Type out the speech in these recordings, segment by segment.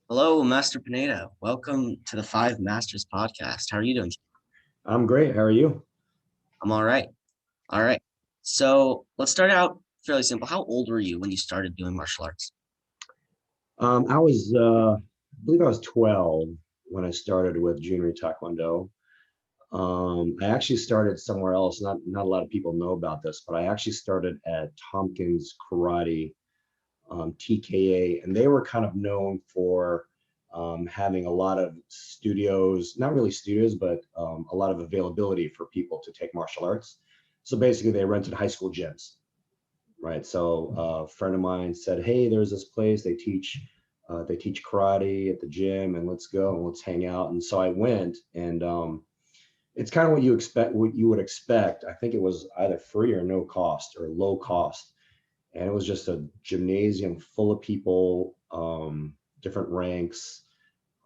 Hello, Master Pineda. Welcome to the Five Masters podcast. How are you doing? I'm great. How are you? I'm all right. All right. So let's start out fairly simple. How old were you when you started doing martial arts? I believe I was 12 when I started with Jhoon Rhee Taekwondo. I actually started somewhere else. Not a lot of people know about this, but I actually started at Tompkins Karate, TKA, and they were kind of known for having a lot of studios, not really studios, but a lot of availability for people to take martial arts. So basically, they rented high school gyms. Right? So a friend of mine said, "Hey, there's this place they teach karate at the gym, and let's go and let's hang out." And so I went, and it's kind of what you would expect. I think it was either free or no cost or low cost, and it was just a gymnasium full of people, different ranks,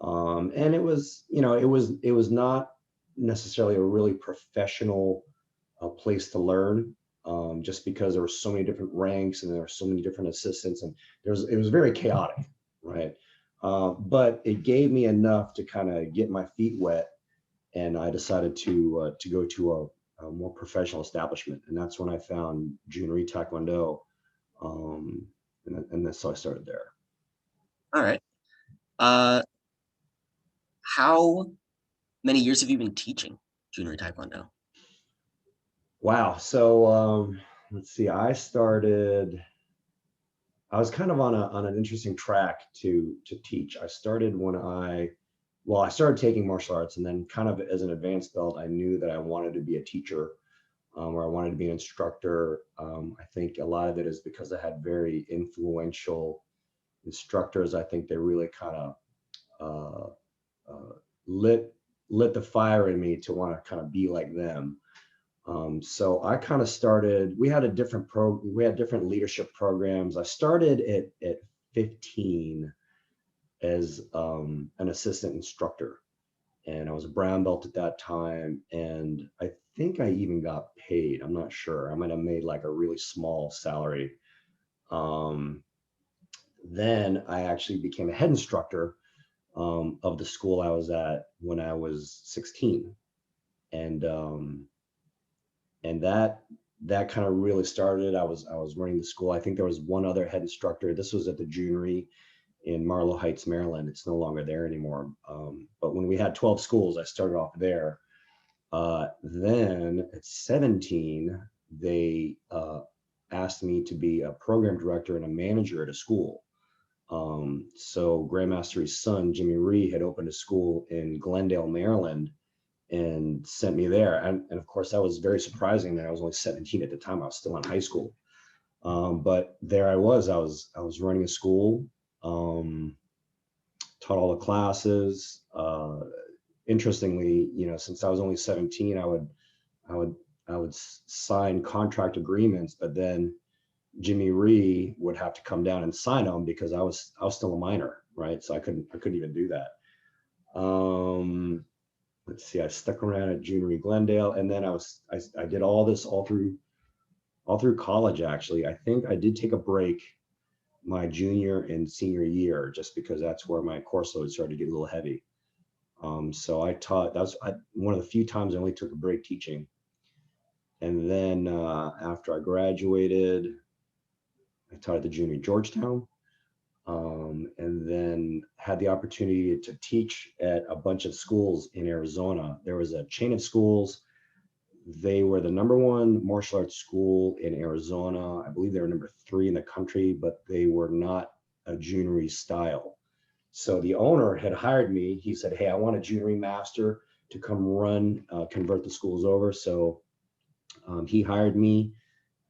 and it was not necessarily a really professional place to learn, just because there were so many different ranks and there were so many different assistants, and it was very chaotic, right? But it gave me enough to kind of get my feet wet, and I decided to go to a more professional establishment, and that's when I found Jhoon Rhee Taekwondo, um, and that's so I started there. All right. Uh, how many years have you been teaching junior taekwondo? Wow. So let's see. I was kind of on an interesting track to teach. I started taking martial arts, and then kind of as an advanced belt, I knew that I wanted to be a teacher, or I wanted to be an instructor. I think a lot of it is because I had very influential instructors. I think they really kind of uh, lit lit the fire in me to want to kind of be like them. So I kind of started, we had different leadership programs. I started at 15 as an assistant instructor, and I was a brown belt at that time. And I think I even got paid. I'm not sure. I might have made like a really small salary. Um, then I actually became a head instructor of the school I was at when I was 16. And that kind of really started. I was running the school. I think there was one other head instructor. This was at the Jhoon Rhee in Marlow Heights, Maryland. It's no longer there anymore. But when we had 12 schools, I started off there. Then at 17, they asked me to be a program director and a manager at a school. So Grand Master Jhoon's son, Jimmy Rhee, had opened a school in Glendale, Maryland, and sent me there. And of course, that was very surprising that I was only 17 at the time. I was still in high school. But there I was running a school, um, taught all the classes. Interestingly, since I was only 17, I would, I would sign contract agreements, but then Jimmy Rhee would have to come down and sign them because I was still a minor, right? So I couldn't even do that. Let's see, I stuck around at Jhoon Rhee Glendale, and then I did all this all through college. Actually, I think I did take a break my junior and senior year just because that's where my course load started to get a little heavy. So I taught. One of the few times I only took a break teaching. And then after I graduated, I taught at the junior Georgetown, and then had the opportunity to teach at a bunch of schools in Arizona. There was a chain of schools. They were the number one martial arts school in Arizona. I believe they were number three in the country, but they were not a Jhoon Rhee style. So the owner had hired me. He said, "Hey, I want a Jhoon Rhee master to come convert the schools over." So he hired me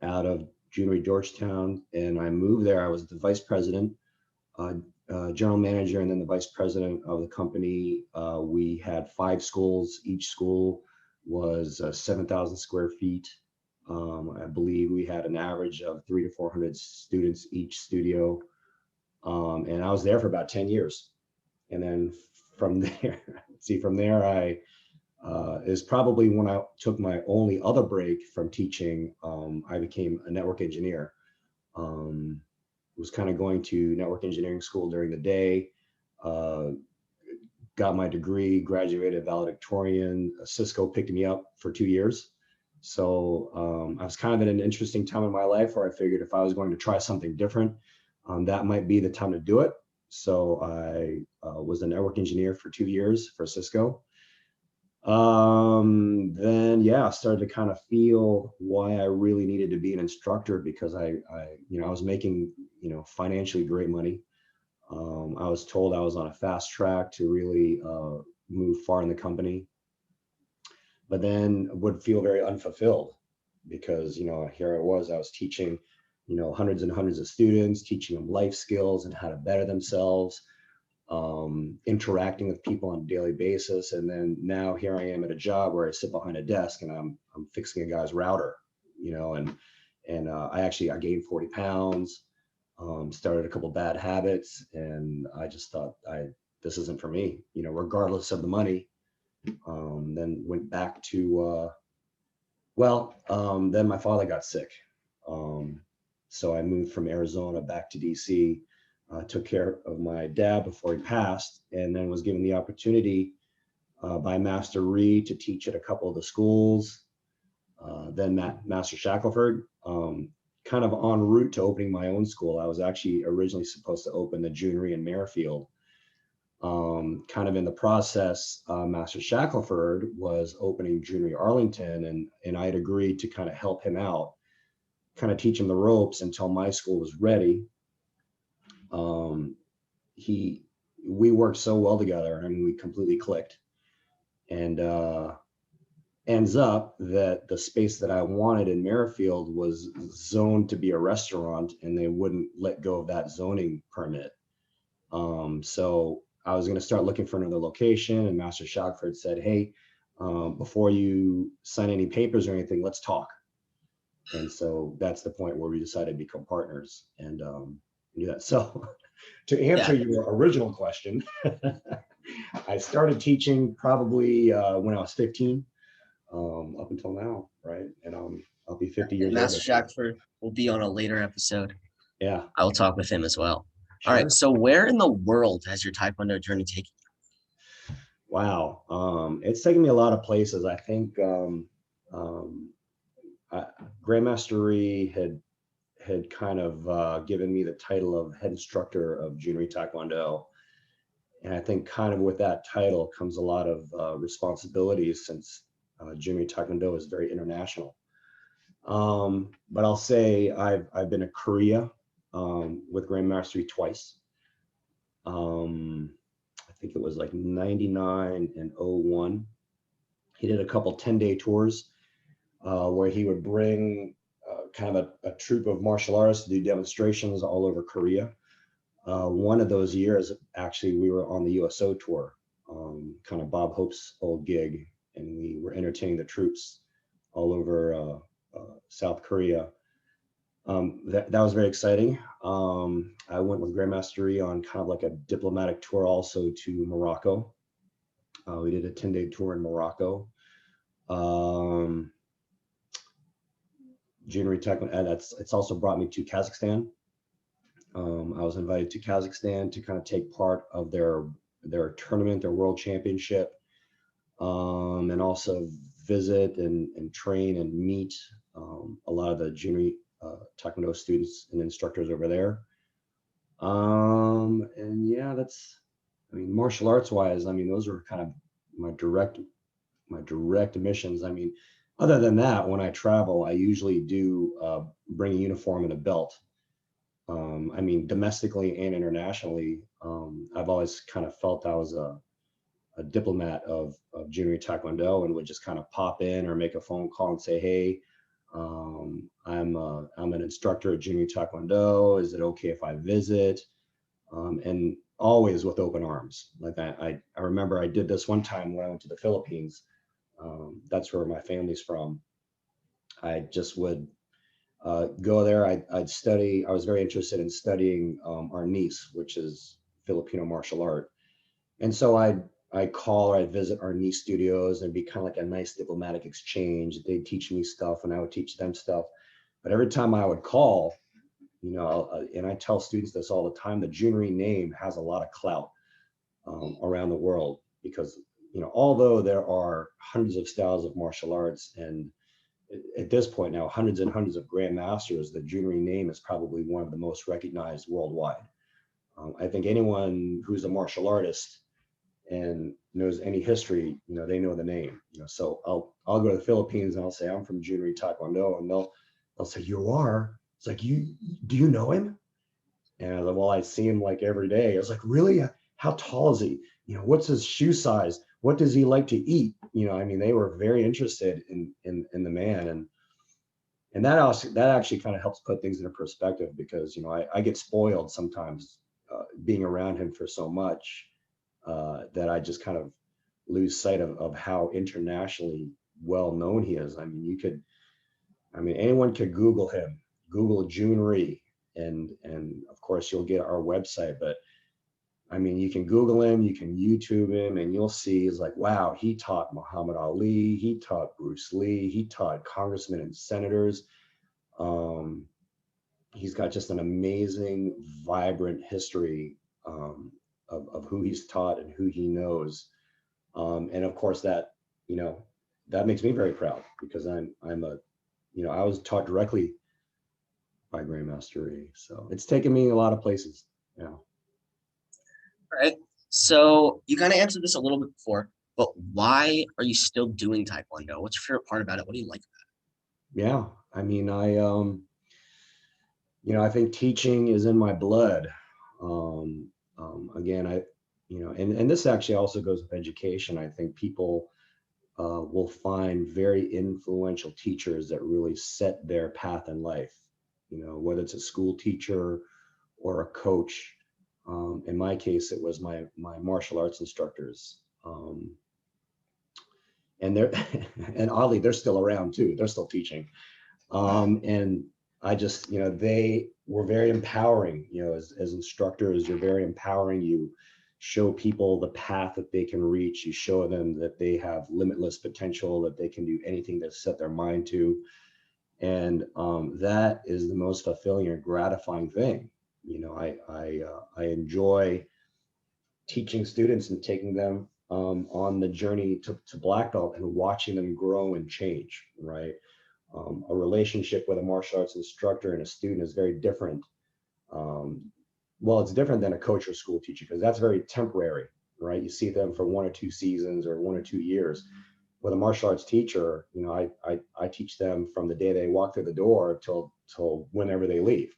out of Jhoon Rhee Georgetown, and I moved there. I was the vice president, uh, general manager, and then the vice president of the company. We had 5 schools. Each school was 7,000 square feet. I believe we had an average of 300 to 400 students each studio, and I was there for about 10 years. And then from there, see, from there, I is probably when I took my only other break from teaching. I became a network engineer. Was kind of going to network engineering school during the day. Uh, got my degree, graduated valedictorian. Cisco picked me up for 2 years. So I was kind of at an interesting time in my life where I figured if I was going to try something different, that might be the time to do it. So I was a network engineer for 2 years for Cisco. Then yeah, I started to kind of feel why I really needed to be an instructor because I was making, financially great money. I was told I was on a fast track to really move far in the company, but then would feel very unfulfilled because, here I was teaching, hundreds and hundreds of students, teaching them life skills and how to better themselves, interacting with people on a daily basis. And then now here I am at a job where I sit behind a desk and I'm fixing a guy's router, and I gained 40 pounds, started a couple bad habits, and I just thought this isn't for me, regardless of the money. Then went back to then my father got sick. Um, so I moved from Arizona back to DC, took care of my dad before he passed, and then was given the opportunity by Master Rhee to teach at a couple of the schools. Then Master Shackelford, kind of en route to opening my own school. I was actually originally supposed to open the Jhoon Rhee in Merrifield. Kind of in the process, Master Shackelford was opening Jhoon Rhee Arlington, and I had agreed to kind of help him out, kind of teach him the ropes until my school was ready. Um, he we worked so well together. I mean, we completely clicked. And ends up that the space that I wanted in Merrifield was zoned to be a restaurant, and they wouldn't let go of that zoning permit. So I was going to start looking for another location, and Master Shockford said, "Hey, before you sign any papers or anything, let's talk." And so that's the point where we decided to become partners and do that. So to answer Yeah. your original question, I started teaching probably when I was 15, up until now, right? And I'll be 50 And years old Master this year. Shackford will be on a later episode. Yeah, I will talk with him as well. All right. sure. So where in the world has your Taekwondo journey taken Wow. It's taken me a lot of places. I think um, I, Grand Master Rhee had kind of given me the title of head instructor of Jhoon Rhee Taekwondo. And I think kind of with that title comes a lot of responsibilities since Jhoon Rhee Taekwondo is very international. But I'll say I've been to Korea with Grand Master Rhee twice. Um, I think it was like 99 and 01. He did a couple 10-day tours where he would bring kind of a troupe of martial artists to do demonstrations all over Korea. One of those years, actually, we were on the USO tour, kind of Bob Hope's old gig, and we were entertaining the troops all over South Korea. That was very exciting. I went with Grandmaster Rhee on kind of like a diplomatic tour also to Morocco. We did a 10-day tour in Morocco. Um, Jhoon Rhee Taekwondo, and it's also brought me to Kazakhstan. I was invited to Kazakhstan to kind of take part of their tournament, their world championship, and also visit and train and meet a lot of the Jhoon Rhee Taekwondo students and instructors over there. And yeah, I mean, martial arts wise, I mean, those are kind of my direct missions. I mean, other than that, when I travel, I usually do bring a uniform and a belt. I mean, domestically and internationally, I've always kind of felt I was a diplomat of Jhoon Rhee Taekwondo and would just kind of pop in or make a phone call and say, "Hey, I'm an instructor at Jhoon Rhee Taekwondo. Is it okay if I visit?" And always with open arms. Like I remember I did this one time when I went to the Philippines. That's where my family's from. I just would go there. I'd study. I was very interested in studying arnis, which is Filipino martial art. And so I'd call or I'd visit arnis studios, and it'd be kind of like a nice diplomatic exchange. They'd teach me stuff and I would teach them stuff. But every time I would call, and I tell students this all the time, the Jhoon Rhee name has a lot of clout. around the world, because although there are hundreds of styles of martial arts, and at this point now hundreds and hundreds of Grand Masters, the Jhoon Rhee name is probably one of the most recognized worldwide. I think anyone who's a martial artist and knows any history, they know the name. So I'll go to the Philippines and I'll say I'm from Jhoon Rhee Taekwondo, and they'll say, "You are?" It's like, "You do you know him?" And I was like, "Well, I see him like every day." I was like, "Really? How tall is he? What's his shoe size? What does he like to eat?" I mean, they were very interested in the man, and that actually kind of helps put things into perspective, because I get spoiled sometimes, being around him for so much, that I just kind of lose sight of how internationally well known he is. I mean, anyone could Google him, Google Jhoon Rhee, and of course you'll get our website. But I mean, you can Google him, you can YouTube him, and you'll see it's like, wow, he taught Muhammad Ali, he taught Bruce Lee, he taught congressmen and senators. Um, he's got just an amazing, vibrant history, of who he's taught and who he knows. And of course you know, that makes me very proud, because I was taught directly by Grand Master Jhoon. So it's taken me a lot of places. Yeah. Right. So you kind of answered this a little bit before, but why are you still doing Taekwondo? What's your favorite part about it? What do you like? Yeah. I mean, I think teaching is in my blood. Um, Again, and this actually also goes with education. I think people will find very influential teachers that really set their path in life, whether it's a school teacher or a coach. In my case, it was my martial arts instructors. And they're and oddly, they're still around too. They're still teaching. And I just, they were very empowering. As instructors, you're very empowering. You show people the path that they can reach. You show them that they have limitless potential, that they can do anything they set their mind to. And that is the most fulfilling and gratifying thing. I enjoy teaching students and taking them, on the journey to black belt, and watching them grow and change, right? A relationship with a martial arts instructor and a student is very different. Um, well, it's different than a coach or school teacher, because that's very temporary, right? You see them for 1 or 2 seasons or 1 or 2 years. With a martial arts teacher, I teach them from the day they walk through the door till whenever they leave,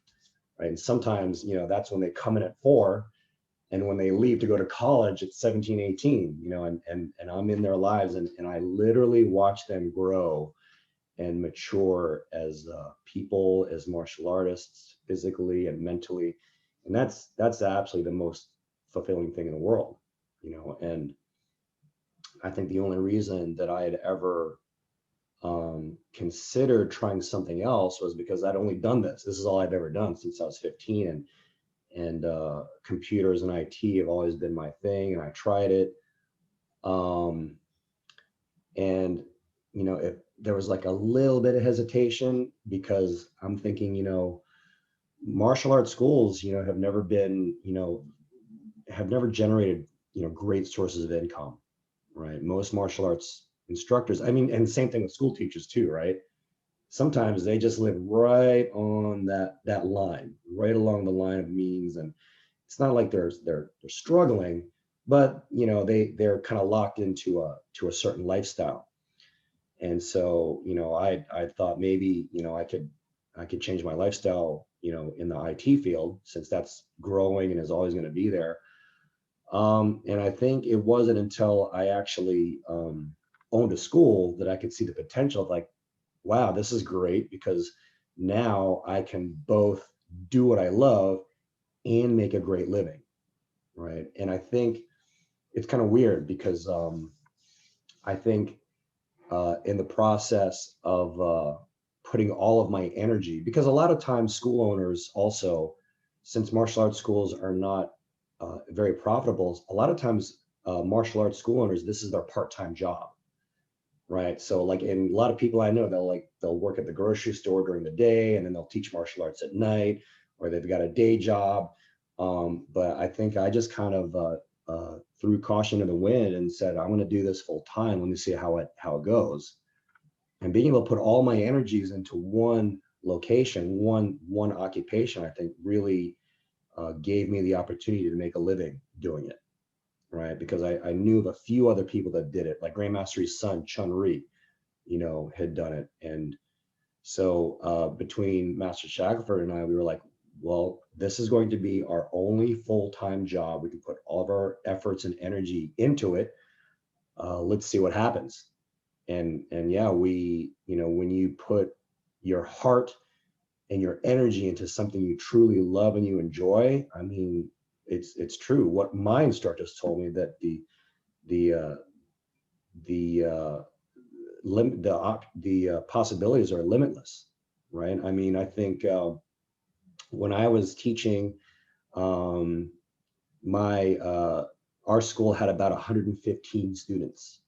right? And sometimes, that's when they come in at 4, and when they leave to go to college at 17, 18, and I'm in their lives, and I literally watch them grow and mature as people, as martial artists, physically and mentally. And that's absolutely the most fulfilling thing in the world. And I think the only reason that I had ever considered trying something else was because I'd only done this. This is all I've ever done since I was 15, and computers and IT have always been my thing, and I tried it. Um, and if there was like a little bit of hesitation, because I'm thinking, martial arts schools, have never been, have never generated, great sources of income, right? Most martial arts instructors, I mean, and same thing with school teachers too, right? Sometimes they just live right on that line, right along the line of means, and it's not like they're struggling, but they're kind of locked into a certain lifestyle. And so, I thought maybe, I could change my lifestyle, in the IT field, since that's growing and is always going to be there. And I think it wasn't until I actually owned a school that I could see the potential of, like, wow, this is great, because now I can both do what I love and make a great living, right? And I think it's kind of weird, because I think in the process of putting all of my energy, because a lot of times school owners also, since martial arts schools are not very profitable, a lot of times martial arts school owners, this is their part-time job, right? So like, in a lot of people I know, they'll work at the grocery store during the day, and then they'll teach martial arts at night, or they've got a day job. But I think I just kind of threw caution to the wind and said, I'm going to do this full time. Let me see how it goes. And being able to put all my energies into one location, one occupation, I think really gave me the opportunity to make a living doing it, right? Because I knew of a few other people that did it, like Grand Master's son, Jhoon Rhee, had done it. And so between Master Shackelford and I, we were like, well, this is going to be our only full-time job. We can put all of our efforts and energy into it. Let's see what happens. And yeah, when you put your heart and your energy into something you truly love and you enjoy, I mean, it's true. What my instructor just told me, that the possibilities are limitless, right? I mean, I think when I was teaching, um, my our school had about 115 students,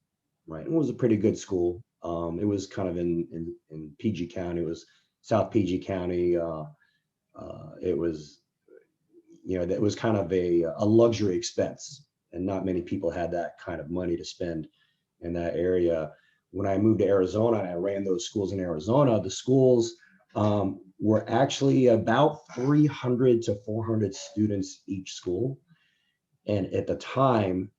right? It was a pretty good school. It was kind of in PG County. It was South PG County. It was, that was kind of a luxury expense, and not many people had that kind of money to spend in that area. When I moved to Arizona and I ran those schools in Arizona, the schools were actually about 300 to 400 students each school. And at the time,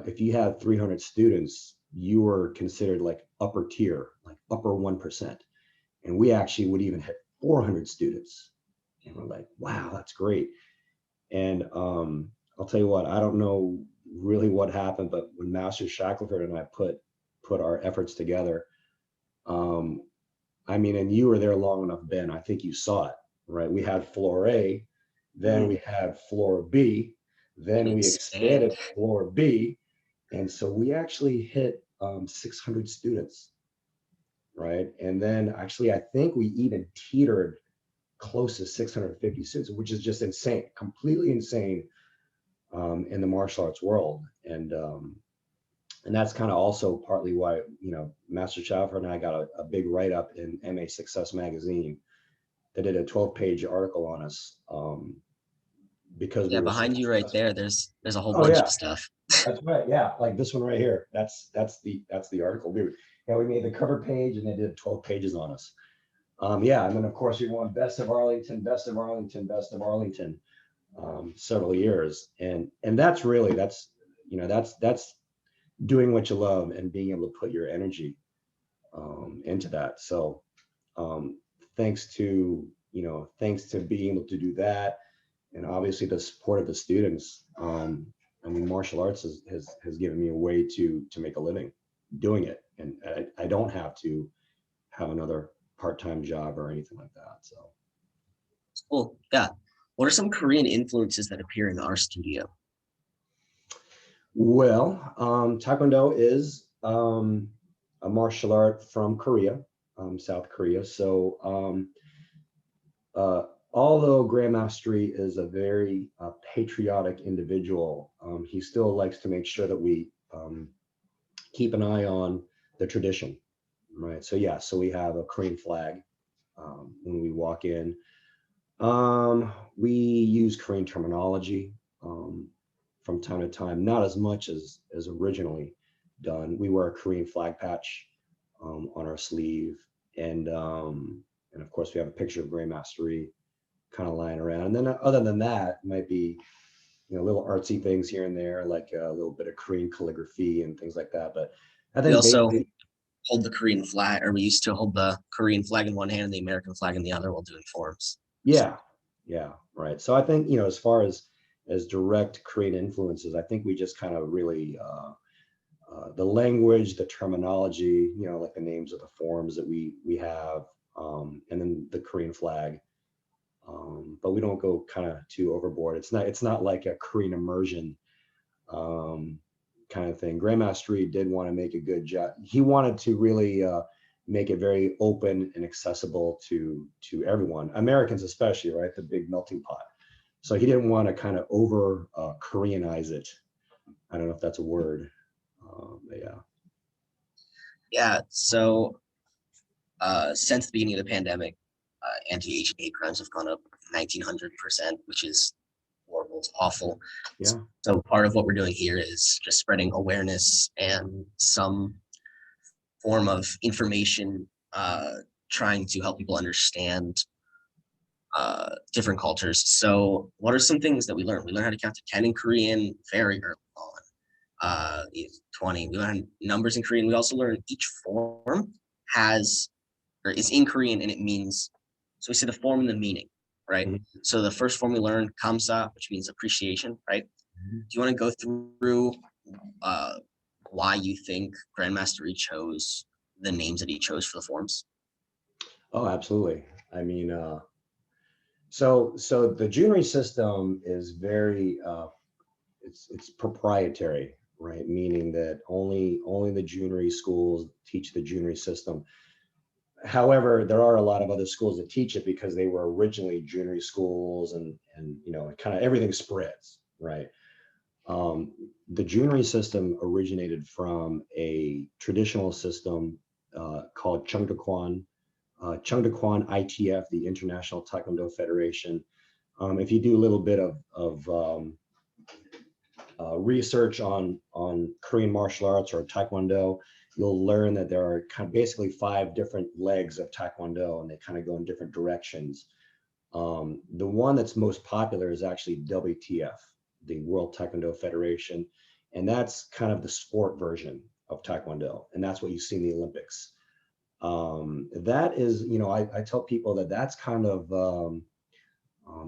if you had 300 students, you were considered like upper tier, like upper 1%. And we actually would even hit 400 students. And we're like, wow, that's great. And I'll tell you what, I don't know really what happened, but when Master Shackelford and I put our efforts together, um, I mean, and you were there long enough, Ben, I think you saw it, right? We had floor A, then we had floor B, then we Expand. expanded floor B. And so we actually hit 600 students, right? And then actually, I think we even teetered close to 650 students, which is just insane, completely insane in the martial arts world. And that's kind of also partly why, Master Chowfer and I got a big write-up in MA Success magazine. They did a 12-page article on us because we Yeah, were so behind you right successful. there, there's a whole Oh bunch of yeah, stuff. that's right. Yeah, like this one right here. That's the article, dude. Yeah, we made the cover page and they did 12 pages on us. Yeah, and then of course we won Best of Arlington, Best of Arlington, Best of Arlington several years, and that's doing what you love and being able to put your energy into that. So um, thanks to being able to do that, and obviously the support of the students. I mean, martial arts has given me a way to make a living doing it, and I don't have to have another part-time job or anything like that. So, Cool. Yeah. What are some Korean influences that appear in our studio? well, Taekwondo is a martial art from Korea, South Korea. So, uh, although Grand Master is a very patriotic individual, he still likes to make sure that we keep an eye on the tradition, right? So yeah, so we have a Korean flag when we walk in. We use Korean terminology from time to time, not as much as originally done. We wear a Korean flag patch on our sleeve, and of course we have a picture of Grand Master kind of lying around. And then other than that, might be little artsy things here and there, like a little bit of Korean calligraphy and things like that. But I We think also basically, hold the Korean flag, or we used to hold the Korean flag in one hand and the American flag in the other while doing forms. yeah, yeah, right. So I think as far as direct Korean influences, I think we just kind of really the language, the terminology, like the names of the forms that we have, and then the Korean flag. But we don't go kind of too overboard. It's not like a Korean immersion um, kind of thing. Grandmaster Reed did want to make a good job. He wanted to really make it very open and accessible to everyone, Americans especially, right? The big melting pot. So he didn't want to kind of over Koreanize it. I don't know if that's a word. But yeah. Yeah. So since the beginning of the pandemic, anti-aging hate crimes have gone up 1900%, which is horrible, it's awful. Yeah. So part of what we're doing here is just spreading awareness and some form of information, trying to help people understand different cultures. So what are some things that we learned? We learned how to count to 10 in Korean very early on. 20, we learned numbers in Korean. We also learned each form has or is in Korean and it means, so we say the form and the meaning, right? Mhm. So the first form we learned, kamsa, which means appreciation, right? Mhm. Do you want to go through uh, why you think Grandmaster Rhee chose the names that he chose for the forms? Oh, absolutely. I mean, so the Jhoon Rhee system is very it's proprietary, right? Meaning that only the Jhoon Rhee schools teach the Jhoon Rhee system. However, there are a lot of other schools that teach it because they were originally Jhoon Rhee schools, and you know, kind of everything spreads, right? The Jhoon Rhee system originated from a traditional system called Kwon, ITF, the International Taekwondo Federation. If you do a little bit of research on Korean martial arts or Taekwondo, you'll learn that there are kind of basically 5 different legs of Taekwondo, and they kind of go in different directions. The one that's most popular is actually WTF, the World Taekwondo Federation, and that's kind of the sport version of Taekwondo, and that's what you see in the Olympics. That is, you know, I tell people that that's kind of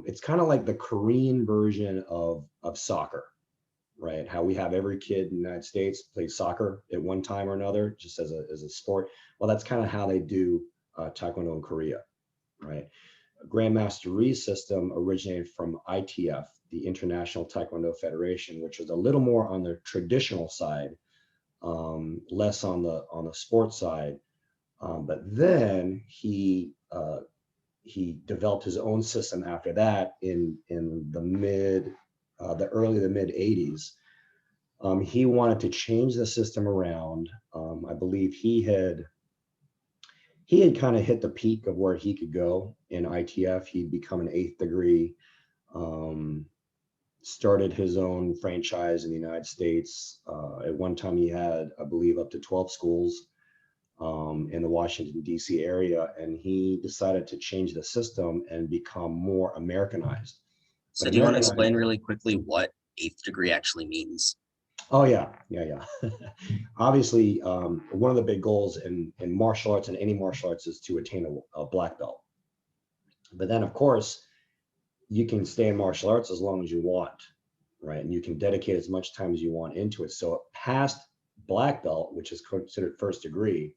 it's kind of like the Korean version of soccer, right? How we have every kid in the United States play soccer at one time or another, just as a sport. Well, that's kind of how they do Taekwondo in Korea, right? Grand Master Jhoon Rhee system originated from ITF, the International Taekwondo Federation, which was a little more on the traditional side, less on the sports side. But then he developed his own system after that in the early to mid 80s. He wanted to change the system around. I believe he had kind of hit the peak of where he could go in ITF. He'd become an 8th degree, um, started his own franchise in the United States. At one time, he had, I believe, up to 12 schools in the Washington, D.C. area, and he decided to change the system and become more Americanized. But So do you want to Americanized, explain really quickly what eighth degree actually means? oh yeah, yeah, yeah. Obviously, one of the big goals in martial arts and any martial arts is to attain a black belt. But then, of course, you can stay in martial arts as long as you want, right? And you can dedicate as much time as you want into it. So past black belt, which is considered first degree,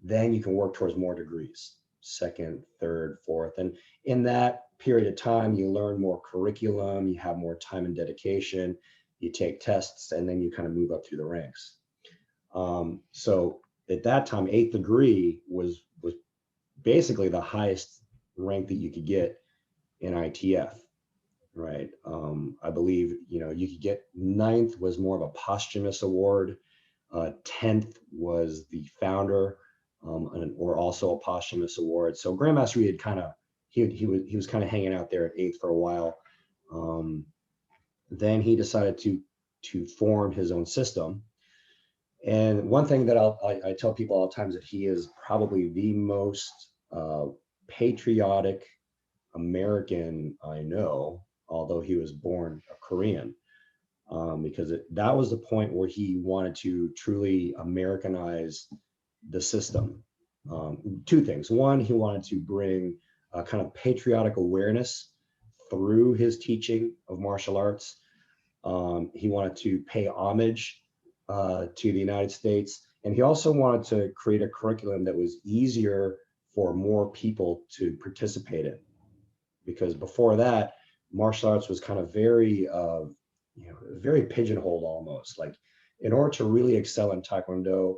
then you can work towards more degrees, second, third, fourth. And in that period of time, you learn more curriculum, you have more time and dedication, you take tests, and then you kind of move up through the ranks. So at that time, 8th degree was basically the highest rank that you could get in ITF, right? I believe, you know, you could get 9th was more of a posthumous award. 10th was the founder, or also a posthumous award. So Grandmaster Rhee had kind of he was kind of hanging out there at 8th for a while. Um, then he decided to form his own system. And one thing that I tell people all the time is that he is probably the most patriotic American I know, although he was born a Korean, because that was the point where he wanted to truly Americanize the system. 2 things. One, he wanted to bring a kind of patriotic awareness through his teaching of martial arts. He wanted to pay homage to the United States. And he also wanted to create a curriculum that was easier for more people to participate in. Because before that, martial arts was kind of very, very pigeonholed almost. Like in order to really excel in Taekwondo,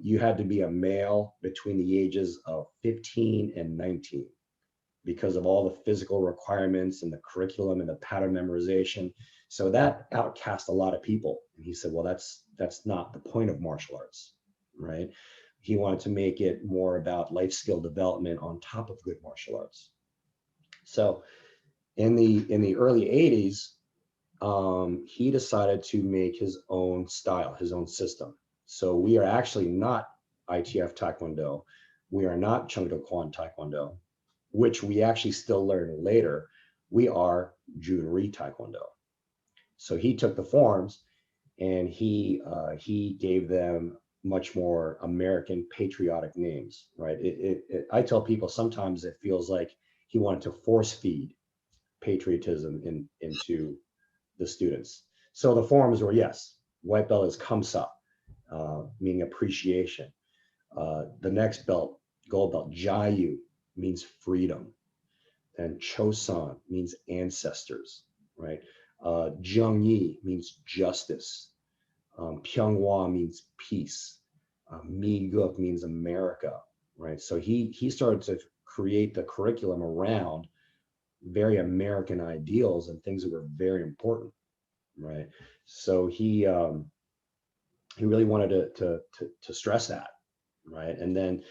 you had to be a male between the ages of 15 and 19 because of all the physical requirements and the curriculum and the pattern memorization. So that outcast a lot of people. And he said, well, that's not the point of martial arts, right? He wanted to make it more about life skill development on top of good martial arts. So In the early 80s, he decided to make his own style, his own system. So we are actually not ITF Taekwondo. We are not Chungdo Kwon Taekwondo, which we actually still learn later. We are Jhoon Rhee Taekwondo. So he took the forms and he gave them much more American patriotic names, right? I tell people sometimes it feels like he wanted to force feed patriotism into the students. So the forms were, yes, white belt is kamsa, meaning appreciation. The next belt, gold belt, jayu, means freedom. And chosan means ancestors, right? Jungyi means justice. Pyonghwa means peace. Miguk means America, right? So he started to create the curriculum around very American ideals and things that were very important, right? So he really wanted to stress that, right? And then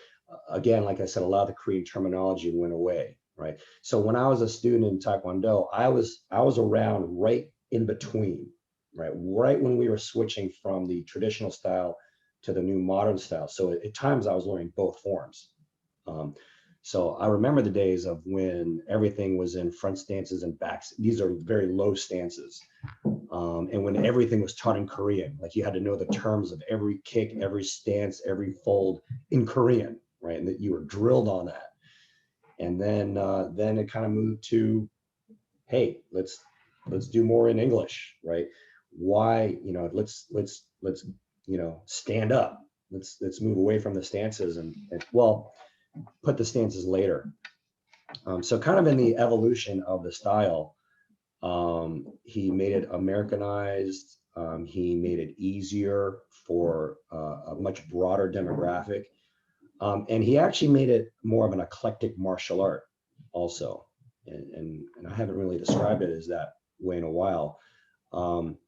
again, like I said, a lot of the Korean terminology went away, right? So when I was a student in Taekwondo, I was around right in between, right when we were switching from the traditional style to the new modern style. So at times I was learning both forms. Um, so I remember the days of when everything was in front stances and backs. These are very low stances. And when everything was taught in Korean, like you had to know the terms of every kick, every stance, every fold in Korean, right? And that you were drilled on that. And then it kind of moved to, hey, let's do more in English, right? Why, let's stand up. Let's move away from the stances and well, put the stances later. So kind of in the evolution of the style, he made it Americanized. He made it easier for a much broader demographic. And he actually made it more of an eclectic martial art also. And I haven't really described it as that way in a while. Um,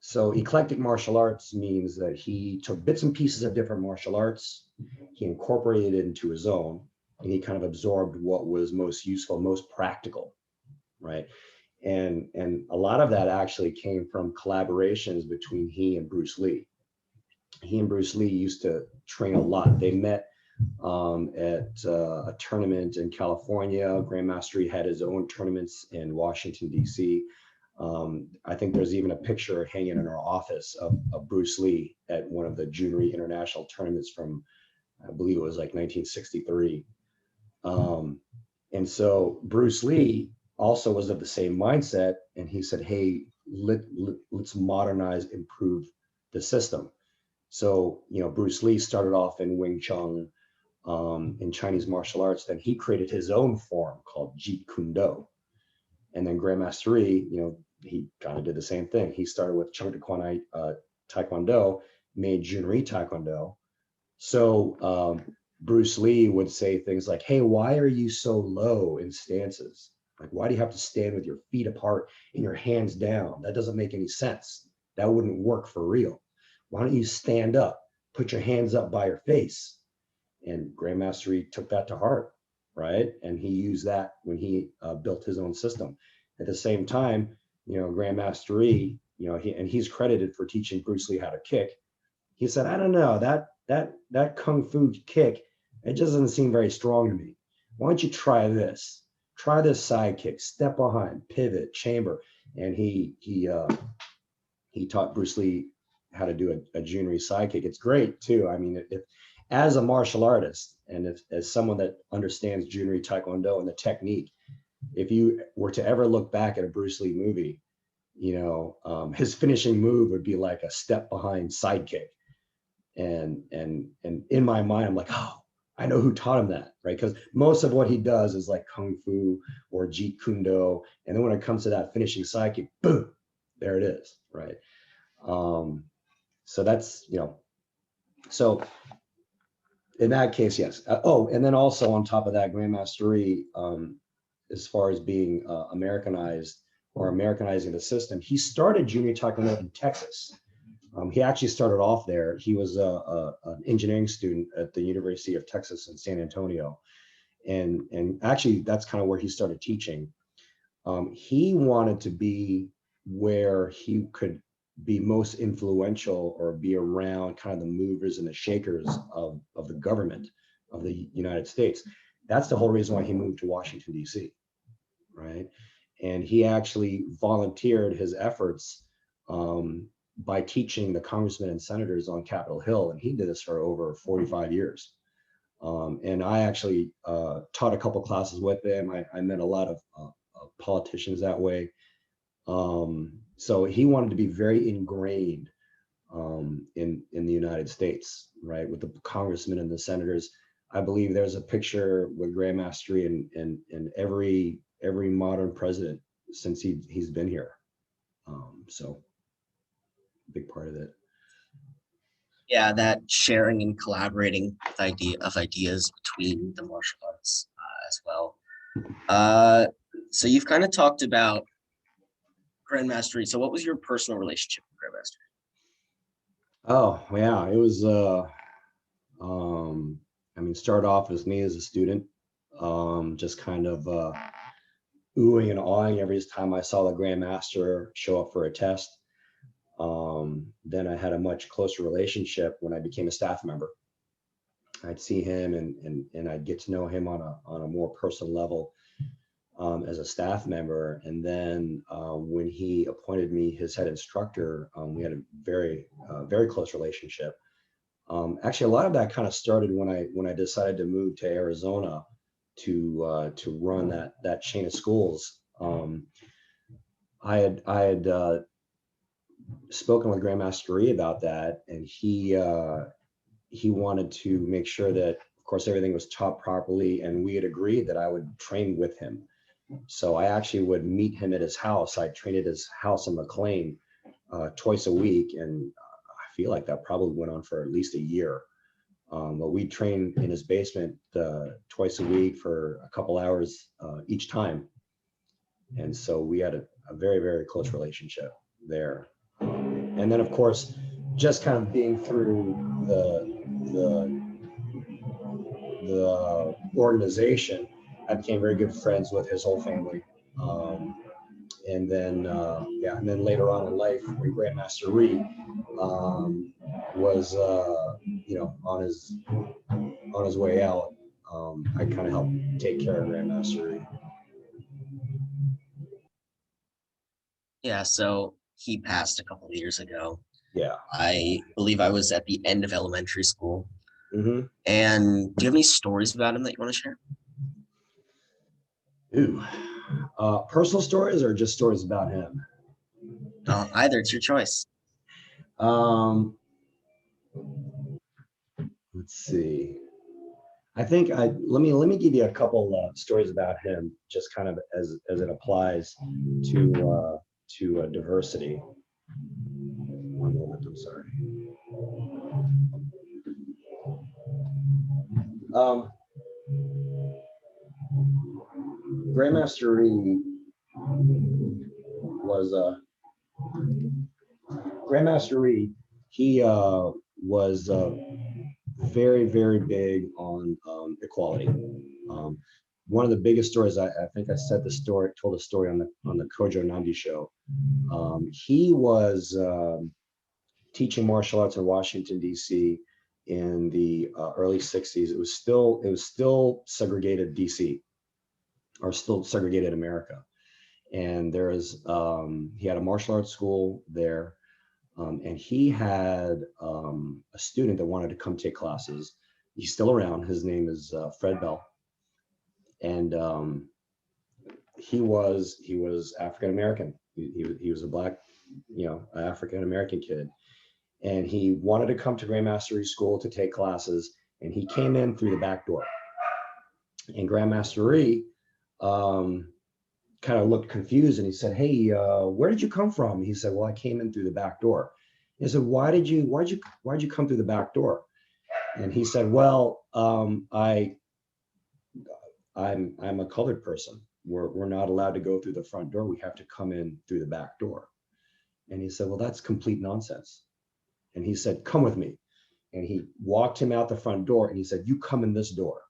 so eclectic martial arts means that he took bits and pieces of different martial arts, he incorporated it into his own, and he kind of absorbed what was most useful, most practical, right? And a lot of that actually came from collaborations between he and Bruce Lee. He and Bruce Lee used to train a lot. They met at a tournament in California. Grand Master Jhoon had his own tournaments in Washington, D.C. I think there's even a picture hanging in our office of Bruce Lee at one of the Jhoon Rhee international tournaments from, I believe it was like 1963. And so Bruce Lee also was of the same mindset. And he said, hey, let's modernize, improve the system. So, Bruce Lee started off in Wing Chun, in Chinese martial arts. Then he created his own form called Jeet Kune Do. And then Grandmaster Rhee, he kind of did the same thing. He started with Chung Kwon Taekwondo, made Jhoon Rhee Taekwondo. So Bruce Lee would say things like, hey, why are you so low in stances? Like, why do you have to stand with your feet apart and your hands down? That doesn't make any sense. That wouldn't work for real. Why don't you stand up, put your hands up by your face? And Grandmaster Rhee took that to heart, right? And he used that when he built his own system. At the same time, Grandmaster Rhee, he's credited for teaching Bruce Lee how to kick. He said, I don't know, that kung fu kick, it just doesn't seem very strong to me. Why don't you try this? Try this side kick, step behind, pivot, chamber. And he taught Bruce Lee how to do a Jhoon Rhee side kick. It's great too. I mean, if as a martial artist and as someone that understands Jhoon Rhee Taekwondo and the technique, if you were to ever look back at a Bruce Lee movie, his finishing move would be like a step behind side kick. And in my mind, I'm like, oh, I know who taught him that, right? Because most of what he does is like kung fu or Jeet Kune Do, and then when it comes to that finishing side kick, boom, there it is, right? So that's so in that case, yes. And then also on top of that, Grandmaster Rhee, as far as being Americanized or Americanizing the system, he started junior taekwondo in Texas. He actually started off there. He was an engineering student at the University of Texas in San Antonio. And actually, that's kind of where he started teaching. He wanted to be where he could be most influential or be around kind of the movers and the shakers of the government of the United States. That's the whole reason why he moved to Washington, D.C., right? And he actually volunteered his efforts by teaching the congressmen and senators on Capitol Hill. And he did this for over 45 years. And I actually taught a couple classes with him. I met a lot of politicians that way. So he wanted to be very ingrained in the United States, right, with the congressmen and the senators. I believe there's a picture with Grand Master Jhoon and every modern president since he's been here. So big part of it. Yeah, that sharing and collaborating of ideas between the martial arts as well. So you've kind of talked about Grand Master Jhoon. So what was your personal relationship with Grand Master? Oh yeah, it was. I mean, started off as me as a student, just kind of oohing and awing every time I saw the Grand Master show up for a test. Then I had a much closer relationship when I became a staff member. I'd see him and I'd get to know him on a more personal level as a staff member. And then when he appointed me his head instructor, we had a very close relationship. Actually, a lot of that kind of started when I decided to move to Arizona to run that chain of schools. I had spoken with Grand Master Rhee about that, and he wanted to make sure that, of course, everything was taught properly, and we had agreed that I would train with him. So I actually would meet him at his house. I trained at his house in McLean twice a week, and I feel like that probably went on for at least a year. But we trained in his basement twice a week for a couple hours each time. And so we had a very close relationship there. And then, of course, just kind of being through the organization, I became very good friends with his whole family. And then, and then later on in life, when Grandmaster Rhee was, on his way out, I kind of helped take care of Grandmaster Rhee. Yeah, so he passed a couple of years ago. Yeah. I believe I was at the end of elementary school. Mm-hmm. And do you have any stories about him that you want to share? Ooh. Personal stories or just stories about him? Either, it's your choice. Um, let's see. I think let me give you a couple stories about him, just kind of as it applies to diversity. One moment, I'm sorry. Grandmaster Rhee was Grandmaster Rhee. He was very big on equality. One of the biggest stories, I think I told the story on the Kojo Nandi show. He was teaching martial arts in Washington D.C. in the early '60s. It was still segregated D.C. or still segregated America, and he had a martial arts school there. And he had a student that wanted to come take classes. He's still around. His name is Fred Bell, and he was African American. He was a black, African American kid, and he wanted to come to Grandmaster Rhee School to take classes. And he came in through the back door. And Grandmaster Rhee kind of looked confused, and he said, "Hey, where did you come from?" He said, "Well, I came in through the back door." He said, why'd you come through the back door? And he said, "Well, I'm a colored person. We're not allowed to go through the front door. We have to come in through the back door." And he said, "Well, that's complete nonsense." And he said, "Come with me." And he walked him out the front door, and he said, "You come in this door."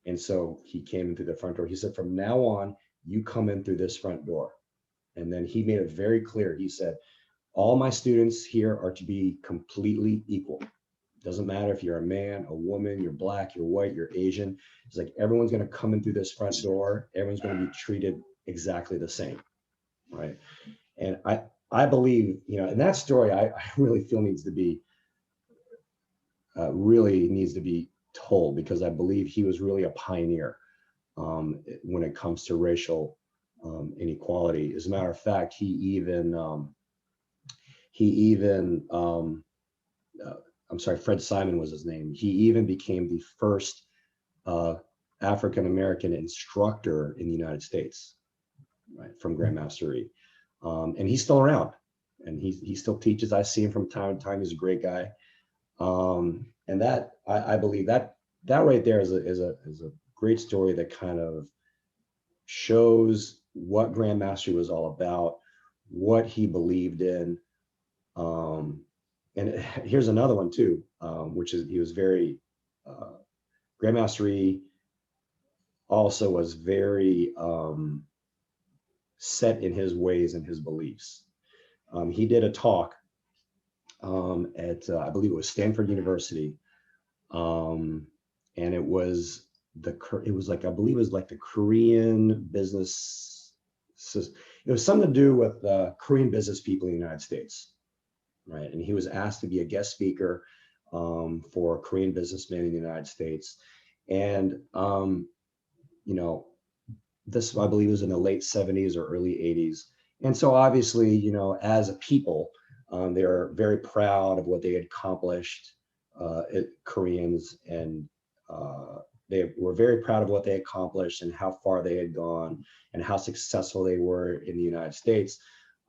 And so he came in through the front door. He said, "From now on, you come in through this front door. And then he made it very clear. He said, all my students here are to be completely equal. Doesn't matter if you're a man, a woman, you're black, you're white, you're Asian. It's like everyone's going to come in through this front door. Everyone's going to be treated exactly the same, right? And I believe, you know, and that story I really feel really needs to be told, because I believe he was really a pioneer when it comes to racial inequality. As a matter of fact, I'm sorry, Fred Simon was his name. He even became the first African-American instructor in the United States, right, from Grand Master Jhoon Rhee. And he's still around, and he still teaches. I see him from time to time. He's a great guy. And that I believe that right there is a great story that kind of shows what Grand Master was all about, what he believed in. And here's another one too, which is he was very Grand Master Jhoon also was very set in his ways and his beliefs. He did a talk at I believe it was Stanford University, and it was like, I believe it was like the Korean business. It was something to do with Korean business people in the United States, right? And he was asked to be a guest speaker for Korean businessmen in the United States, and you know, this I believe was in the late 70s or early 80s. And so obviously, you know, as a people, they are very proud of what they had accomplished, Koreans, and they were very proud of what they accomplished and how far they had gone and how successful they were in the United States.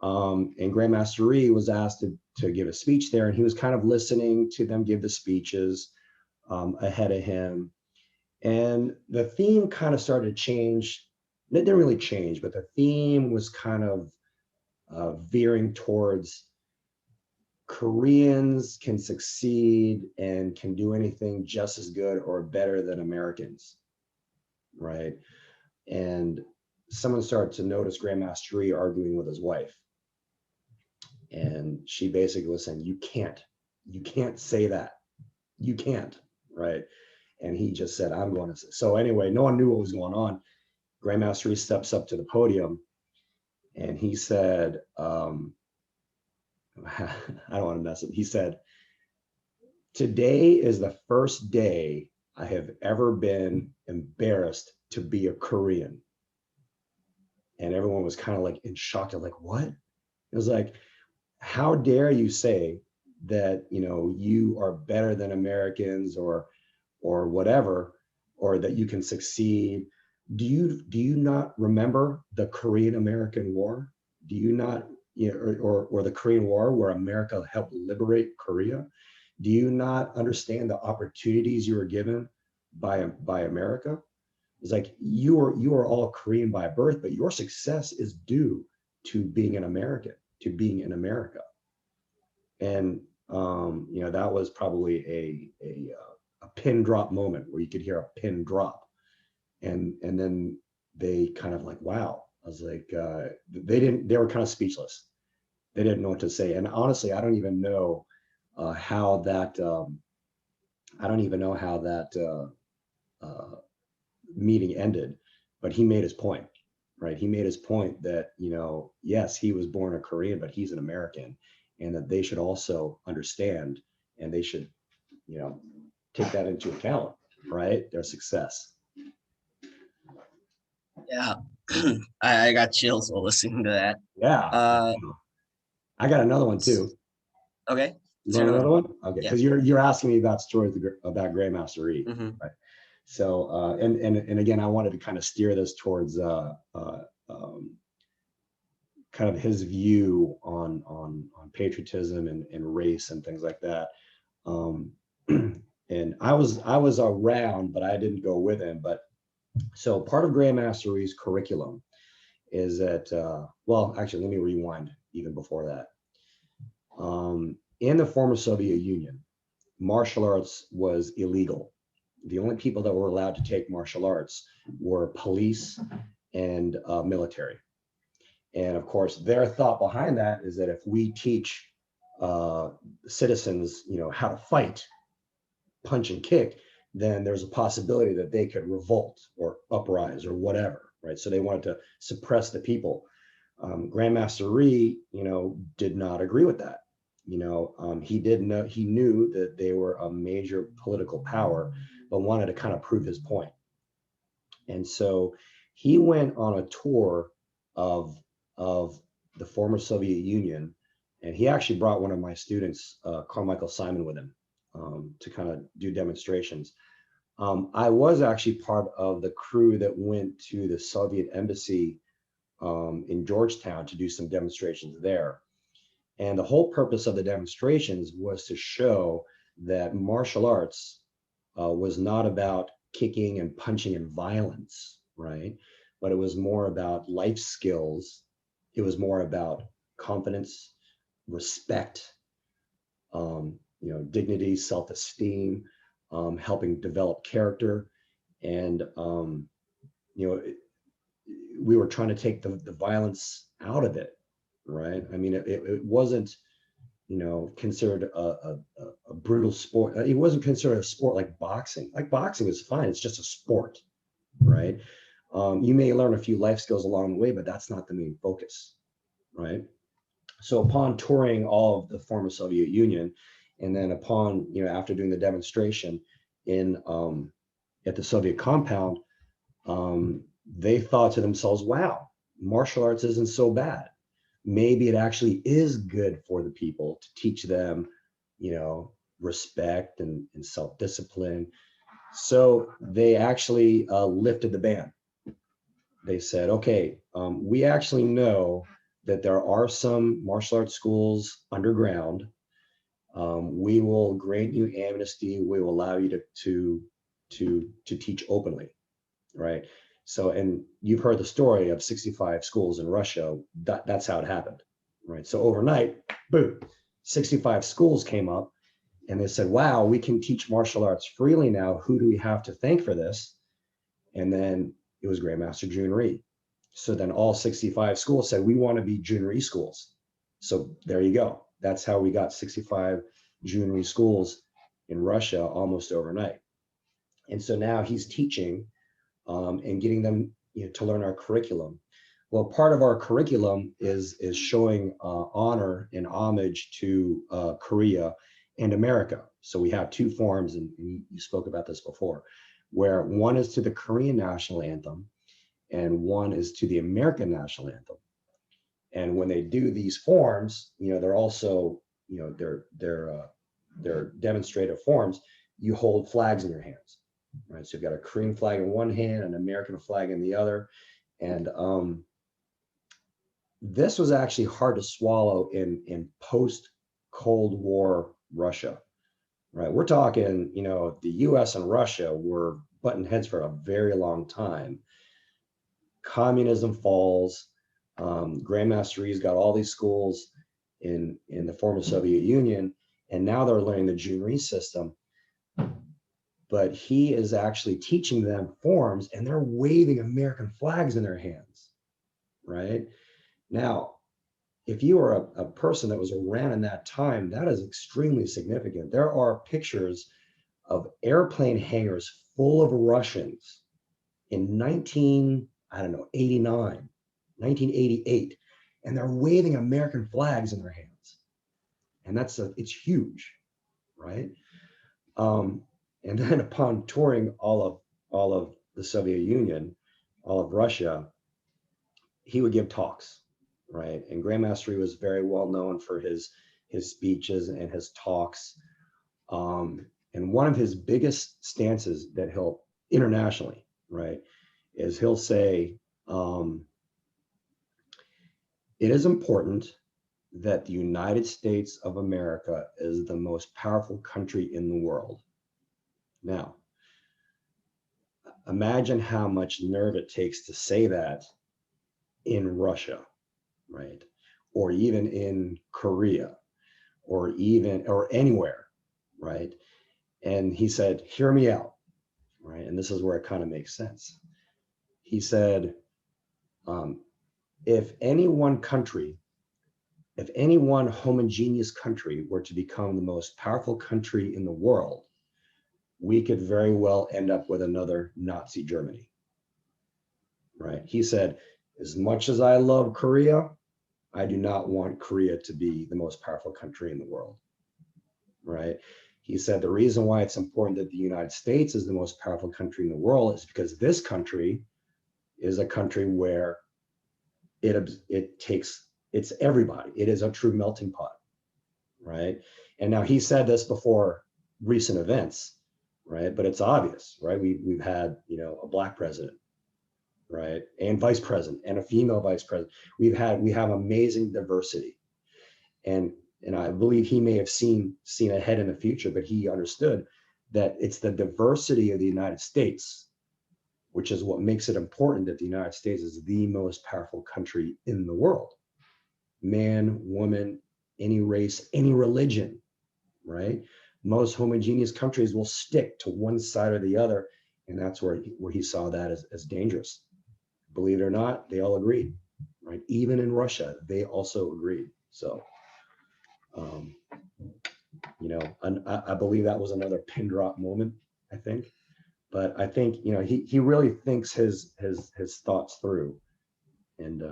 And Grand Master Jhoon was asked to give a speech there, and he was kind of listening to them give the speeches ahead of him. And the theme kind of started to change. It didn't really change, but the theme was kind of veering towards Koreans can succeed and can do anything just as good or better than Americans, right? And someone started to notice Grand Master Jhoon arguing with his wife. And she basically was saying, you can't say that. You can't, right? And he just said, I'm going to say. So anyway, no one knew what was going on. Grand Master Jhoon steps up to the podium and he said, I don't want to mess it. He said, today is the first day I have ever been embarrassed to be a Korean. And everyone was kind of like in shock. They're like, what? It was like, how dare you say that, you know, you are better than Americans or whatever, or that you can succeed. Do you not remember the Korean American War? Do you not, you know, or the Korean War where America helped liberate Korea? Do you not understand the opportunities you were given by America? It's like you are all Korean by birth, but your success is due to being an American, to being in America. And you know, that was probably a pin drop moment where you could hear a pin drop, and then they kind of like, wow. I was like, they were kind of speechless. They didn't know what to say. And honestly, I don't even know how that meeting ended, but he made his point, right? He made his point that, you know, yes, he was born a Korean, but he's an American, and that they should also understand, and they should, you know, take that into account, right? Their success. Yeah, I got chills while listening to that. Yeah. I got another one too. Okay. You want another one? Okay, because Yeah. you're asking me about stories about Grand Master Jhoon, right? So and again, I wanted to kind of steer this towards kind of his view on patriotism and race and things like that. And I was around, but I didn't go with him. But so part of Grand Master Jhoon's curriculum is that well, actually, let me rewind even before that. In the former Soviet Union, martial arts was illegal. The only people that were allowed to take martial arts were police and military. And of course, their thought behind that is that if we teach citizens, how to fight, punch and kick, then there's a possibility that they could revolt or uprise or whatever, right? So they wanted to suppress the people. Grand Master Rhee, did not agree with that. He knew that they were a major political power, but wanted to kind of prove his point. And so he went on a tour of of the former Soviet Union, and he actually brought one of my students, Carmichael Simon, with him to kind of do demonstrations. I was actually part of the crew that went to the Soviet embassy in Georgetown to do some demonstrations there. And the whole purpose of the demonstrations was to show that martial arts was not about kicking and punching and violence, right? But it was more about life skills. It was more about confidence, respect, dignity, self-esteem, helping develop character. And, we were trying to take the violence out of it, right? I mean, it wasn't, considered a brutal sport. It wasn't considered a sport like boxing. Like boxing is fine. It's just a sport, right? You may learn a few life skills along the way, but that's not the main focus, right? So upon touring all of the former Soviet Union, and then upon, after doing the demonstration in at the Soviet compound, they thought to themselves, wow, martial arts isn't so bad. Maybe it actually is good for the people to teach them, respect and self-discipline. So they actually lifted the ban. They said, okay, we actually know that there are some martial arts schools underground. We will grant you amnesty. We will allow you to teach openly, right? So, and you've heard the story of 65 schools in Russia. That's how it happened, right? So overnight, boom, 65 schools came up, and they said, wow, we can teach martial arts freely now. Who do we have to thank for this? And then it was Grand Master Jhoon Rhee. So then all 65 schools said, we want to be Jhoon Rhee schools. So there you go. That's how we got 65 Jhoon Rhee schools in Russia almost overnight. And so now he's teaching and getting them, to learn our curriculum. Well, part of our curriculum is showing honor and homage to Korea and America. So we have two forms, and you spoke about this before, where one is to the Korean national anthem and one is to the American national anthem. And when they do these forms, they're also, they're demonstrative forms. You hold flags in your hands, right? So you've got a Korean flag in one hand, an American flag in the other. And this was actually hard to swallow in post-Cold War Russia, right? We're talking, the US and Russia were butting heads for a very long time. Communism falls. Grand Master Rhee's got all these schools in the former Soviet Union, and now they're learning the Jhoon Rhee system. But he is actually teaching them forms, and they're waving American flags in their hands, right? Now, if you are a person that was around in that time, that is extremely significant. There are pictures of airplane hangars full of Russians in 1989, 1988, and they're waving American flags in their hands. And it's huge, right? And then upon touring all of the Soviet Union, all of Russia, he would give talks, right? And Grand Master Rhee was very well known for his speeches and his talks. And one of his biggest stances that he'll internationally, right, is he'll say, it is important that the United States of America is the most powerful country in the world. Now, imagine how much nerve it takes to say that in Russia, right? Or even in Korea, or anywhere, right? And he said, hear me out, right? And this is where it kind of makes sense. He said, Um, if any one country, if any one homogeneous country were to become the most powerful country in the world, we could very well end up with another Nazi Germany, right? He said, as much as I love Korea, I do not want Korea to be the most powerful country in the world, right? He said the reason why it's important that the United States is the most powerful country in the world is because this country is a country where it takes, it's everybody. It is a true melting pot, right? And now he said this before recent events, right? But it's obvious, right? We've had, you know, a black president, right, and vice president, and a female vice president. We have amazing diversity, and I believe he may have seen ahead in the future, but he understood that it's the diversity of the United States, which is what makes it important that the United States is the most powerful country in the world. Man, woman, any race, any religion, right? Most homogeneous countries will stick to one side or the other, and that's where he saw that as dangerous. Believe it or not, they all agreed, right? Even in Russia, they also agreed. So, um, you know, I believe that was another pin drop moment, I think. But I think, you know, he really thinks his thoughts through, and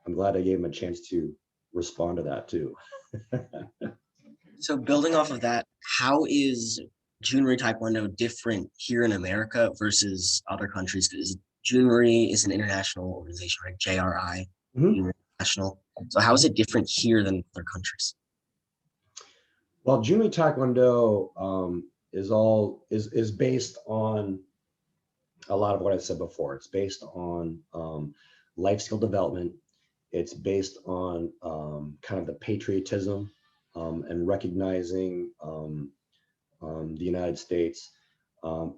I'm glad I gave him a chance to respond to that too. So building off of that, how is Jhoon Rhee Taekwondo different here in America versus other countries? Because Jhoon Rhee is an international organization, right? JRI, Mhm. international. So how is it different here than other countries? Well, Jhoon Rhee Taekwondo is based on a lot of what I said before. It's based on life skill development. It's based on kind of the patriotism and recognizing the United States.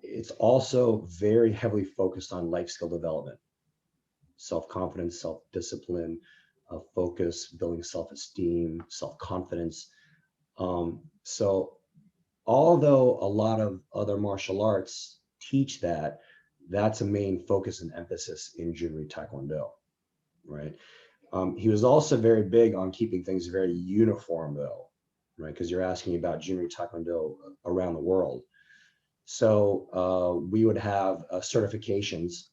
It's also very heavily focused on life skill development, self-confidence, self-discipline, focus, building self-esteem, self-confidence. So although a lot of other martial arts teach that, that's a main focus and emphasis in Jhoon Rhee Taekwondo, right? He was also very big on keeping things very uniform, though, right? Because you're asking about Jhoon Rhee Taekwondo around the world. So we would have certifications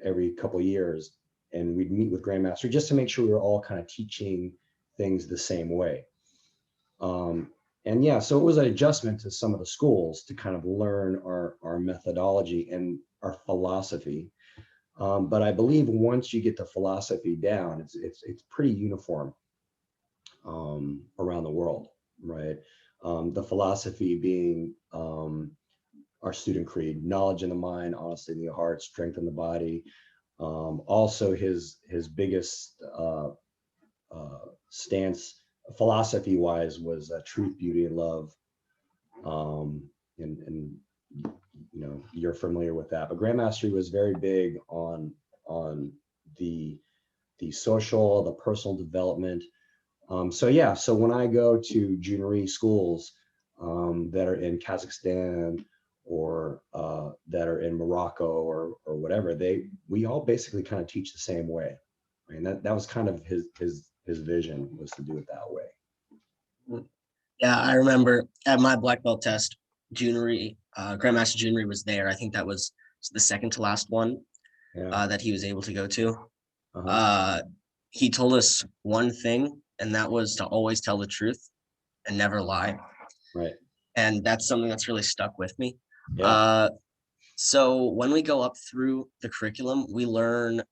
every couple of years, and we'd meet with Grand Master just to make sure we were all kind of teaching things the same way. Um, and yeah, so it was an adjustment to some of the schools to kind of learn our methodology and our philosophy. But I believe once you get the philosophy down, it's pretty uniform around the world, right? The philosophy being our student creed: knowledge in the mind, honesty in the heart, strength in the body. Also, his biggest stance, philosophy wise, was truth, beauty, and love. Um, and you know, you're familiar with that. But Grandmastery was very big on the social, the personal development. So yeah, so when I go to Jhoon Rhee schools that are in Kazakhstan or that are in Morocco or whatever, we all basically kind of teach the same way. I mean, that was kind of his vision, was to do it that way. Yeah, I remember at my black belt test, Jhoon Rhee, Grandmaster Jhoon Rhee was there. I think that was the second to last one Yeah. that he was able to go to. Uh-huh. Uh, he told us one thing, and that was to always tell the truth and never lie. Right. And that's something that's really stuck with me. Yeah. So when we go up through the curriculum, we learn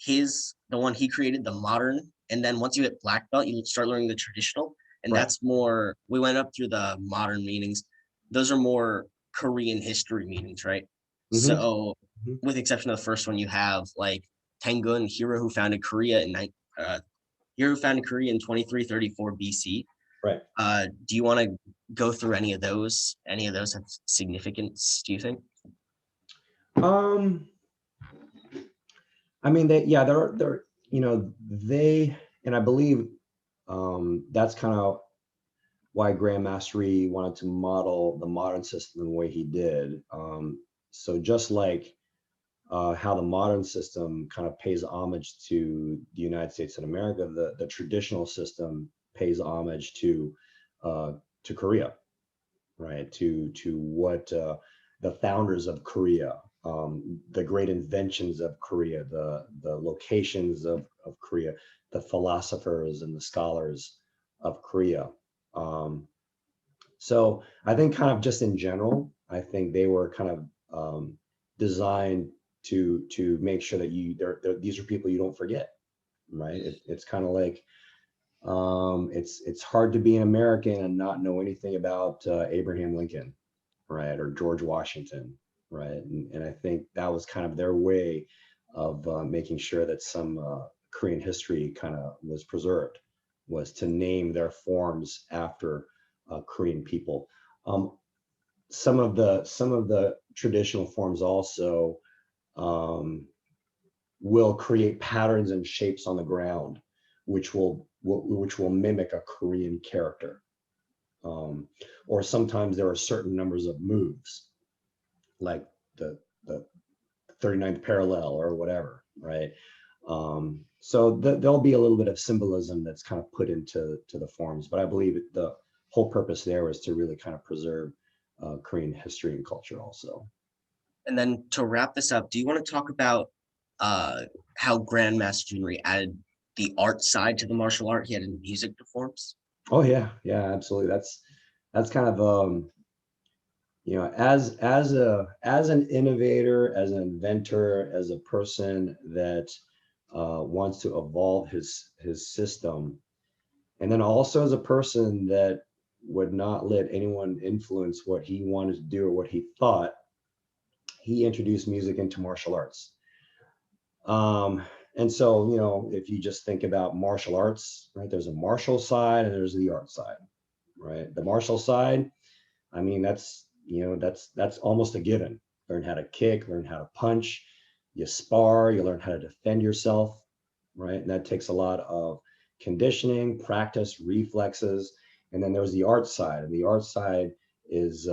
the one he created, the modern, and then once you hit black belt, you start learning the traditional, and Right. that's more. We went up through the modern meanings; those are more Korean history meanings, right? Mm-hmm. So, Mm-hmm. with the exception of the first one, you have like Tengun, hero who founded Korea hero who founded Korea in 2334 BC. Right. Do you want to go through any of those? Any of those have significance? Do you think? Um, I mean, they're, you know, and I believe that's kind of why Grandmastery wanted to model the modern system the way he did. So just like how the modern system kind of pays homage to the United States of America, the traditional system pays homage to Korea, right? To what the founders of Korea, the great inventions of Korea, the locations of Korea, the philosophers and the scholars of Korea. So I think kind of just in general, I think they were kind of designed to make sure that these are people you don't forget, right? It's kind of like it's hard to be an American and not know anything about Abraham Lincoln, right, or George Washington, right? And I think that was kind of their way of making sure that some Korean history kind of was preserved, was to name their forms after Korean people. Um, some of the traditional forms also um, will create patterns and shapes on the ground, which will mimic a Korean character. Or sometimes there are certain numbers of moves, like the 39th parallel or whatever, right? So there'll be a little bit of symbolism that's kind of put into the forms, but I believe the whole purpose there is to really kind of preserve Korean history and culture also. And then to wrap this up, do you want to talk about uh, how Grand Master Jhoon Rhee added the art side to the martial art he had in music performs? Oh yeah, yeah, absolutely. That's kind of as an innovator, as an inventor, as a person that wants to evolve his system, and then also as a person that would not let anyone influence what he wanted to do or what he thought, he introduced music into martial arts. Um, and so, if you just think about martial arts, right, there's a martial side and there's the art side, right? The martial side, I mean, that's almost a given. Learn how to kick, learn how to punch, you spar, you learn how to defend yourself, right? And that takes a lot of conditioning, practice, reflexes. And then there's the art side, and the art side is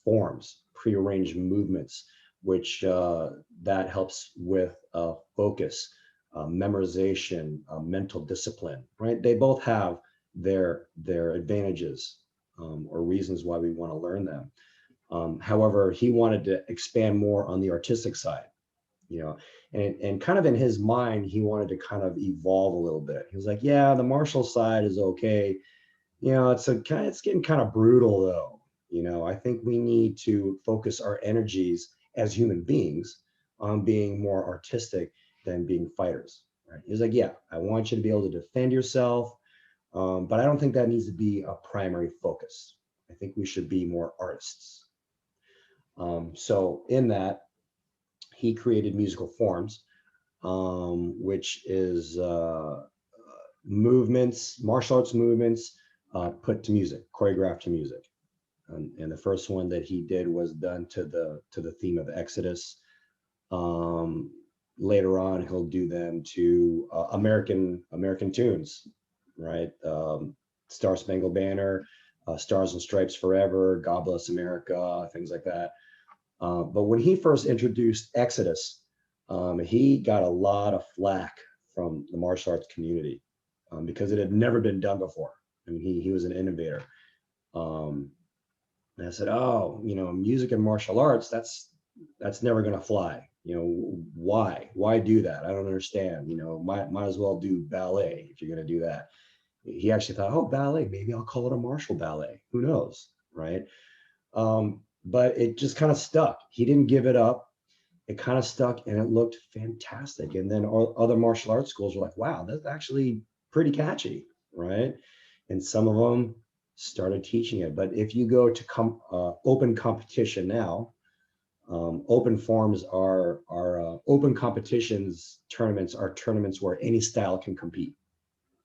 forms, prearranged movements, which that helps with focus, memorization, mental discipline, right? They both have their advantages or reasons why we want to learn them. However, he wanted to expand more on the artistic side, you know, and kind of in his mind, he wanted to kind of evolve a little bit. He was like, yeah, the martial side is okay. It's getting kind of brutal though. I think we need to focus our energies as human beings on being more artistic than being fighters. Right? He was like, yeah, I want you to be able to defend yourself, but I don't think that needs to be a primary focus. I think we should be more artists. So in that, he created musical forms, which is movements, martial arts movements put to music, choreographed to music. And the first one that he did was done to the theme of Exodus. Um, Later on, he'll do them to American tunes, right? Star Spangled Banner, Stars and Stripes Forever, God Bless America, things like that. But when he first introduced Exodus, he got a lot of flack from the martial arts community because it had never been done before. I mean, he was an innovator. Um, and I said, oh, music and martial arts, that's never going to fly. Why do that? I don't understand. Might as well do ballet if you're going to do that. He actually thought, oh, ballet, maybe I'll call it a martial ballet. Who knows, right? But it just kind of stuck. He didn't give it up. It kind of stuck and it looked fantastic. And then other martial arts schools were like, wow, that's actually pretty catchy, right? And some of them started teaching it. But if you go to open competition now, open forms are open competitions. Tournaments are tournaments where any style can compete,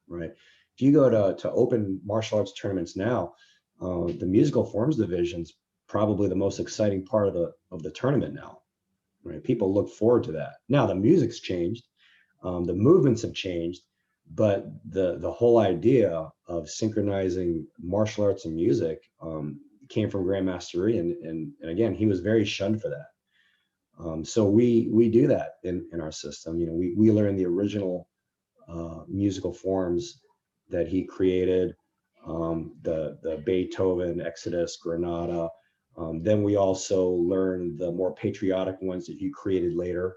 right? If you go to open martial arts tournaments now, the musical forms division's probably the most exciting part of the tournament now, right? People look forward to that. Now the music's changed, the movements have changed, but the whole idea of synchronizing martial arts and music came from Grand Master Jhoon Rhee, and again, he was very shunned for that. So we do that in our system. You know, we learn the original musical forms that he created, the Beethoven, Exodus, Granada. Then we also learn the more patriotic ones that you created later.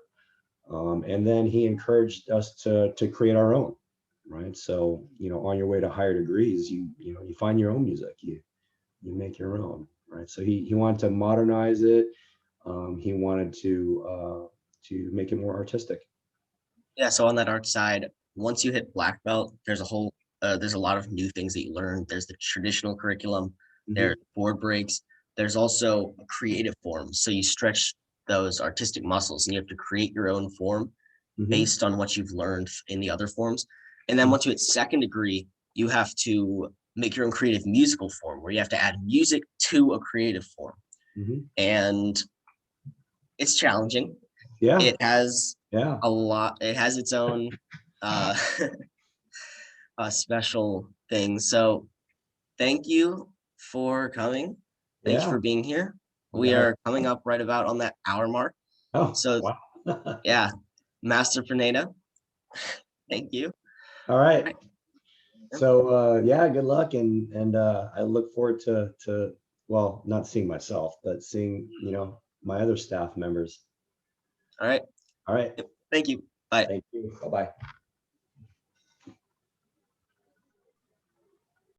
And then he encouraged us to create our own, right? So, you know, on your way to higher degrees, you know, you find your own music, you make your own, right? So he wanted to modernize it. He wanted to make it more artistic. Yeah, so on that art side, once you hit black belt, there's a lot of new things that you learn. There's the traditional curriculum, Hmm. there's board breaks, there's also creative forms. So you stretch those artistic muscles and you have to create your own form Hmm. based on what you've learned in the other forms. And then once you hit second degree, you have to make your own creative musical form where you have to add music to a creative form. Hmm. And it's challenging. Yeah, It has yeah, it has its own uh, special things. So thank you for coming. Thank you yeah, for being here. We yeah. are coming up right about on that hour mark. Oh, So wow. yeah, Master Pineda, thank you. All right. All right. So yeah, good luck, and I look forward to well, not seeing myself, but seeing, you know, my other staff members. All right. All right. Yep. Thank you. Bye. Thank you. Bye bye.